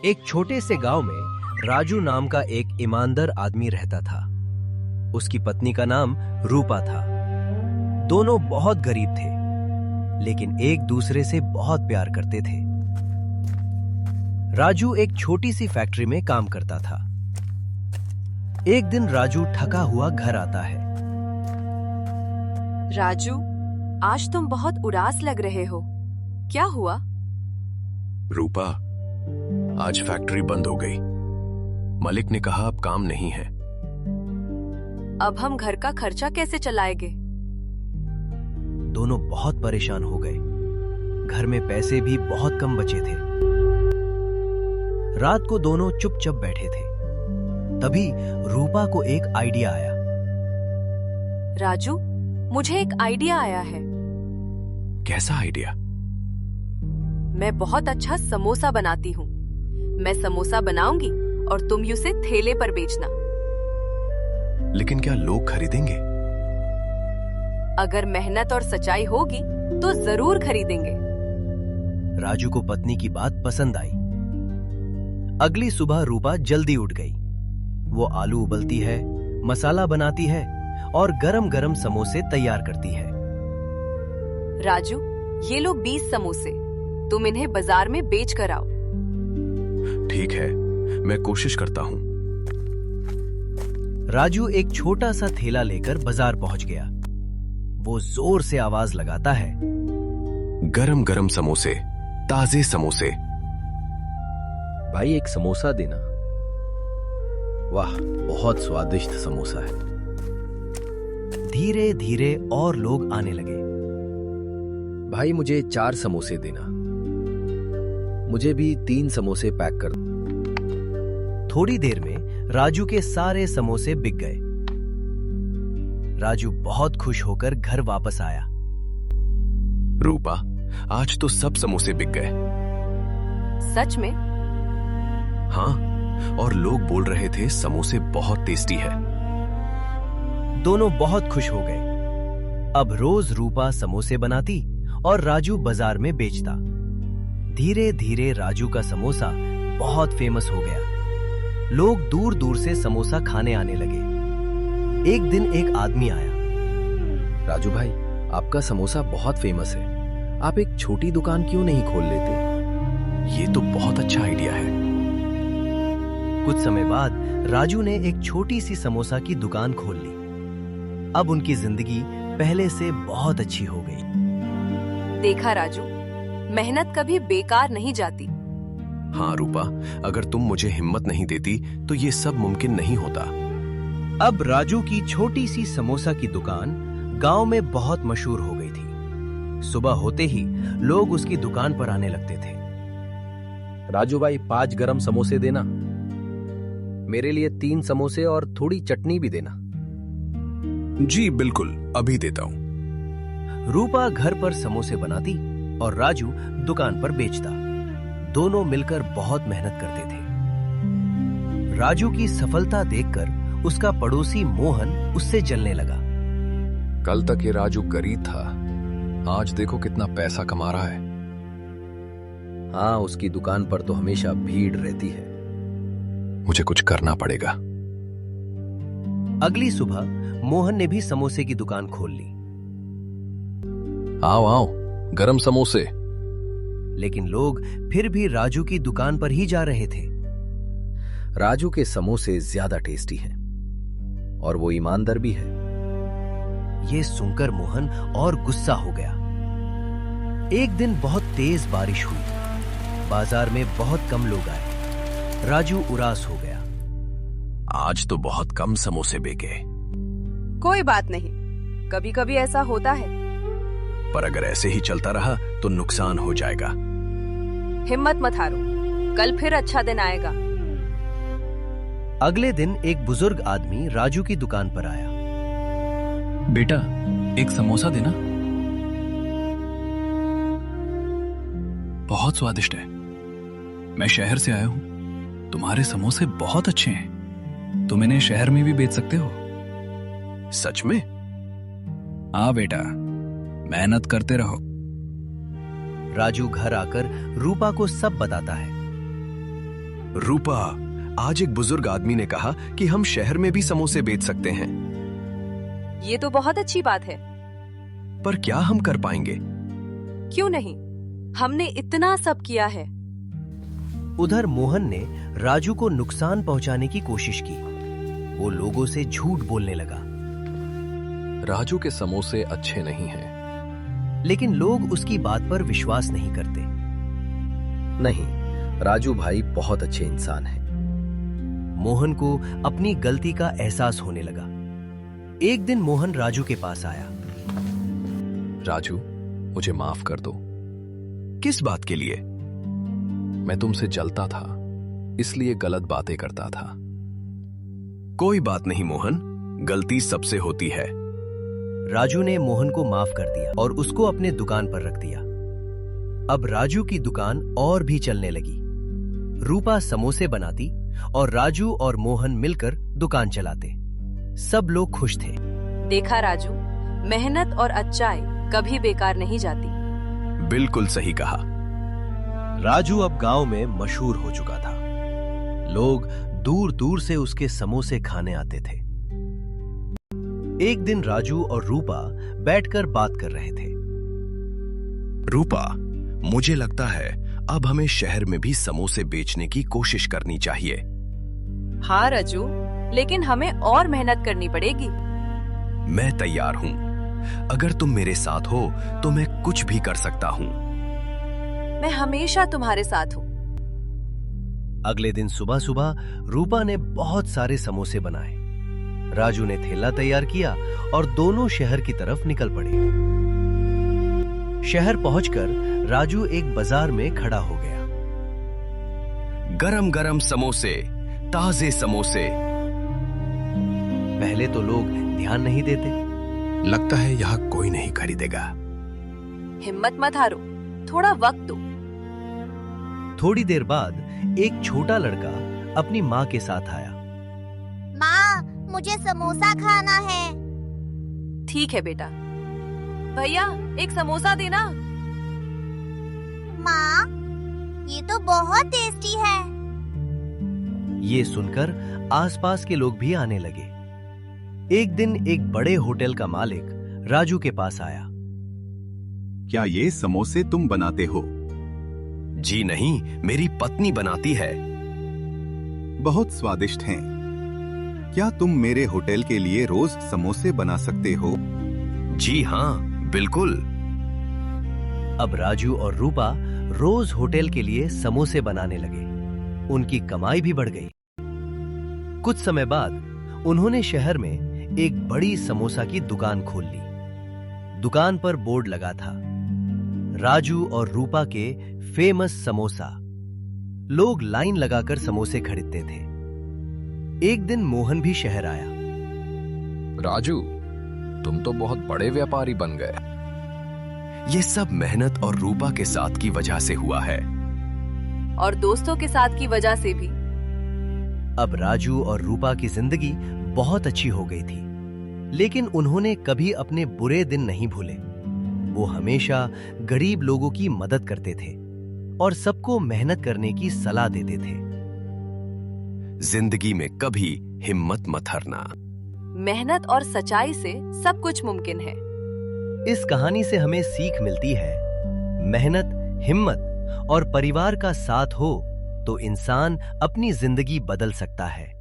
एक छोटे से गांव में राजू नाम का एक ईमानदार आदमी रहता था। उसकी पत्नी का नाम रूपा था। दोनों बहुत गरीब थे, लेकिन एक दूसरे से बहुत प्यार करते थे। राजू एक छोटी सी फैक्ट्री में काम करता था। एक दिन राजू थका हुआ घर आता है। राजू, आज तुम बहुत उदास लग रहे हो। क्या हुआ? रूपा, आज फैक्ट्री बंद हो गई। मालिक ने कहा अब काम नहीं है। अब हम घर का खर्चा कैसे चलाएंगे? दोनों बहुत परेशान हो गए। घर में पैसे भी बहुत कम बचे थे। रात को दोनों चुपचाप बैठे थे। तभी रूपा को एक आइडिया आया। राजू, मुझे एक आइडिया आया है। कैसा आइडिया? मैं बहुत अच्छा समोसा बनाती हूँ। मैं समोसा बनाऊंगी और तुम उसे ठेले पर बेचना। लेकिन क्या लोग खरीदेंगे? अगर मेहनत और सच्चाई होगी तो जरूर खरीदेंगे। राजू को पत्नी की बात पसंद आई। अगली सुबह रूपा जल्दी उठ गई। वो आलू उबलती है, मसाला बनाती है और गरम गरम समोसे तैयार करती है। राजू, ये लो 20 समोसे। तुम इन्हें बाजार में बेच कर आओ। ठीक है, मैं कोशिश करता हूँ। राजू एक छोटा सा थैला लेकर बाजार पहुंच गया। वो जोर से आवाज लगाता है, गरम गरम समोसे, ताजे समोसे। भाई एक समोसा देना। वाह, बहुत स्वादिष्ट समोसा है। धीरे धीरे और लोग आने लगे। भाई मुझे 4 समोसे देना। मुझे भी 3 समोसे पैक कर दो। थोड़ी देर में राजू के सारे समोसे बिक गए। राजू बहुत खुश होकर घर वापस आया। रूपा, आज तो सब समोसे बिक गए। सच में? हाँ, और लोग बोल रहे थे समोसे बहुत टेस्टी है। दोनों बहुत खुश हो गए। अब रोज रूपा समोसे बनाती और राजू बाजार में बेचता। धीरे धीरे राजू का समोसा बहुत फेमस हो गया। लोग दूर दूर से समोसा खाने आने लगे। एक दिन एक आदमी आया। राजू भाई, आपका समोसा बहुत फेमस है। आप एक छोटी दुकान क्यों नहीं खोल लेते? ये तो बहुत अच्छा आइडिया है। कुछ समय बाद राजू ने एक छोटी सी समोसा की दुकान खोल ली। अब उनकी जिंदगी पहले से बहुत अच्छी हो गई। देखा राजू, मेहनत कभी बेकार नहीं जाती। हाँ रूपा, अगर तुम मुझे हिम्मत नहीं देती तो ये सब मुमकिन नहीं होता। अब राजू की छोटी सी समोसा की दुकान गांव में बहुत मशहूर हो गई थी। सुबह होते ही लोग उसकी दुकान पर आने लगते थे। राजू भाई 5 गरम समोसे देना। मेरे लिए 3 समोसे और थोड़ी चटनी भी देना। जी बिल्कुल, अभी देता हूँ। रूपा घर पर समोसे बनाती और राजू दुकान पर बेचता। दोनों मिलकर बहुत मेहनत करते थे। राजू की सफलता देखकर उसका पड़ोसी मोहन उससे जलने लगा। कल तक ये राजू गरीब था, आज देखो कितना पैसा कमा रहा है। हाँ, उसकी दुकान पर तो हमेशा भीड़ रहती है। मुझे कुछ करना पड़ेगा। अगली सुबह मोहन ने भी समोसे की दुकान खोल ली। आओ आओ, गरम समोसे। लेकिन लोग फिर भी राजू की दुकान पर ही जा रहे थे। राजू के समोसे ज्यादा टेस्टी हैं और वो ईमानदार भी है। ये सुनकर मोहन और गुस्सा हो गया। एक दिन बहुत तेज बारिश हुई। बाजार में बहुत कम लोग आए। राजू उदास हो गया। आज तो बहुत कम समोसे बिके। कोई बात नहीं, कभी कभी ऐसा होता है। पर अगर ऐसे ही चलता रहा तो नुकसान हो जाएगा। हिम्मत मत हारो, कल फिर अच्छा दिन आएगा। अगले दिन एक बुजुर्ग आदमी राजू की दुकान पर आया। बेटा, एक समोसा देना। बहुत स्वादिष्ट है। मैं शहर से आया हूं। तुम्हारे समोसे बहुत अच्छे हैं। तुम इन्हें शहर में भी बेच सकते हो। सच में? हाँ बेटा, मेहनत करते रहो। राजू घर आकर रूपा को सब बताता है। रूपा, आज एक बुजुर्ग आदमी ने कहा कि हम शहर में भी समोसे बेच सकते हैं, ये तो बहुत अच्छी बात है। पर क्या हम कर पाएंगे? क्यों नहीं, हमने इतना सब किया है। उधर मोहन ने राजू को नुकसान पहुंचाने की कोशिश की। वो लोगों से झूठ बोलने लगा, राजू के समोसे अच्छे नहीं हैं। लेकिन लोग उसकी बात पर विश्वास नहीं करते। नहीं, राजू भाई बहुत अच्छे इंसान हैं। मोहन को अपनी गलती का एहसास होने लगा। एक दिन मोहन राजू के पास आया। राजू, मुझे माफ कर दो। किस बात के लिए? मैं तुमसे जलता था, इसलिए गलत बातें करता था। कोई बात नहीं मोहन, गलती सबसे होती है। राजू ने मोहन को माफ कर दिया और उसको अपने दुकान पर रख दिया। अब राजू की दुकान और भी चलने लगी। रूपा समोसे बनाती और राजू और मोहन मिलकर दुकान चलाते। सब लोग खुश थे। देखा राजू, मेहनत और अच्छाई कभी बेकार नहीं जाती। बिल्कुल सही कहा। राजू अब गांव में मशहूर हो चुका था। लोग दूर दूर से उसके समोसे खाने आते थे। एक दिन राजू और रूपा बैठकर बात कर रहे थे। रूपा, मुझे लगता है अब हमें शहर में भी समोसे बेचने की कोशिश करनी चाहिए। हाँ राजू, लेकिन हमें और मेहनत करनी पड़ेगी। मैं तैयार हूं। अगर तुम मेरे साथ हो तो मैं कुछ भी कर सकता हूं। मैं हमेशा तुम्हारे साथ हूँ। अगले दिन सुबह सुबह रूपा ने बहुत सारे समोसे बनाए। राजू ने थैला तैयार किया और दोनों शहर की तरफ निकल पड़े। शहर पहुंचकर राजू एक बाजार में खड़ा हो गया। गरम गरम समोसे, ताजे समोसे। पहले तो लोग ध्यान नहीं देते। लगता है यहां कोई नहीं खरीदेगा। हिम्मत मत हारो, थोड़ा वक्त दो। थोड़ी देर बाद एक छोटा लड़का अपनी माँ के साथ आया। माँ, मुझे समोसा खाना है। ठीक है बेटा। भैया, एक समोसा देना। माँ, ये तो बहुत टेस्टी है। ये सुनकर आसपास के लोग भी आने लगे। एक दिन एक बड़े होटल का मालिक राजू के पास आया। क्या ये समोसे तुम बनाते हो? जी नहीं, मेरी पत्नी बनाती है। बहुत स्वादिष्ट हैं। क्या तुम मेरे होटल के लिए रोज समोसे बना सकते हो? जी हाँ, बिल्कुल। अब राजू और रूपा रोज होटल के लिए समोसे बनाने लगे। उनकी कमाई भी बढ़ गई। कुछ समय बाद उन्होंने शहर में एक बड़ी समोसा की दुकान खोल ली। दुकान पर बोर्ड लगा था, राजू और रूपा के फेमस समोसा। लोग लाइन लगाकर समोसे खरीदते थे। एक दिन मोहन भी शहर आया। राजू, तुम तो बहुत बड़े व्यापारी बन गए। ये सब मेहनत और रूपा के साथ की वजह से हुआ है। और दोस्तों के साथ की वजह से भी। अब राजू और रूपा की जिंदगी बहुत अच्छी हो गई थी। लेकिन उन्होंने कभी अपने बुरे दिन नहीं भूले। वो हमेशा गरीब लोगों की मदद करते थे और सबको मेहनत करने की सलाह देते थे। जिंदगी में कभी हिम्मत मत हारना। मेहनत और सच्चाई से सब कुछ मुमकिन है। इस कहानी से हमें सीख मिलती है, मेहनत, हिम्मत और परिवार का साथ हो तो इंसान अपनी जिंदगी बदल सकता है।